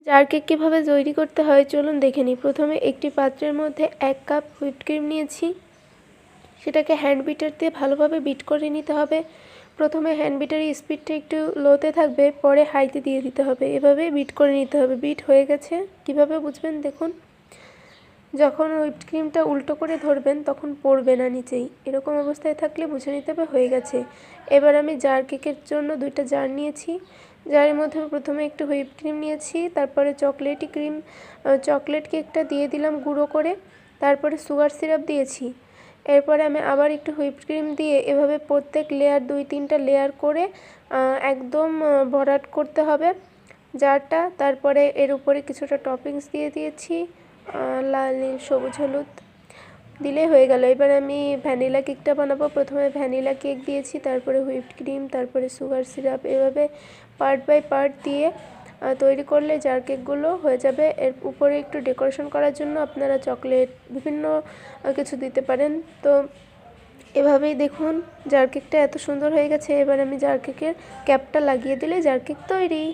Jar cake কীভাবে তৈরি করতে হয় চলুন দেখে নিই। প্রথমে একটি পাত্রের মধ্যে 1 কাপ হুইপড ক্রিম নিয়েছি, সেটাকে হ্যান্ড বিটার দিয়ে ভালোভাবে বিট করে নিতে হবে। প্রথমে হ্যান্ড বিটারের স্পিডটা একটু লোতে থাকবে, পরে হাইতে দিয়ে দিতে হবে, এভাবে বিট করে নিতে হবে। বিট হয়ে গেছে, কিভাবে বুঝবেন দেখুন, যখন হুইপড ক্রিমটা উল্টো করে ধরবেন তখন পড়বে না নিচেই, এরকম অবস্থায় থাকলে বুঝে নিতে হবে হয়ে গেছে। এবার আমি জার কেকের জন্য 2টা জার নিয়েছি, জারের মধ্যে প্রথমে একটু হুইপ ক্রিম নিয়েছি, তারপরে চকলেট কেকটা দিয়ে দিলাম গুঁড়ো করে, তারপরে সুগার সিরাপ দিয়েছি। এরপরে আমি আবার একটু হুইপ ক্রিম দিয়ে এভাবে প্রত্যেক লেয়ার 2-3টা লেয়ার করে একদম ভরাট করতে হবে জারটা। তারপরে এর উপরে কিছুটা টপিংস দিয়ে দিয়েছি, লাল, নীল, সবুজ, হলুদ দিলে হয়ে গেল। এবার আমি ভ্যানিলা কেকটা বানাবো। প্রথমে ভ্যানিলা কেক দিয়েছি, তারপরে হুইপড ক্রিম, তারপরে সুগার সিরাপ, এভাবে পার্ট বাই পার্ট দিয়ে তৈরি করলে জার কেকগুলো হয়ে যাবে। এর উপরে একটু ডেকোরেশন করার জন্য আপনারা চকলেট বিভিন্ন কিছু দিতে পারেন। তো এভাবেই দেখুন জার কেকটা এত সুন্দর হয়ে গেছে। এবার আমি জার কেকের ক্যাপটা লাগিয়ে দিলে জার কেক তৈরি।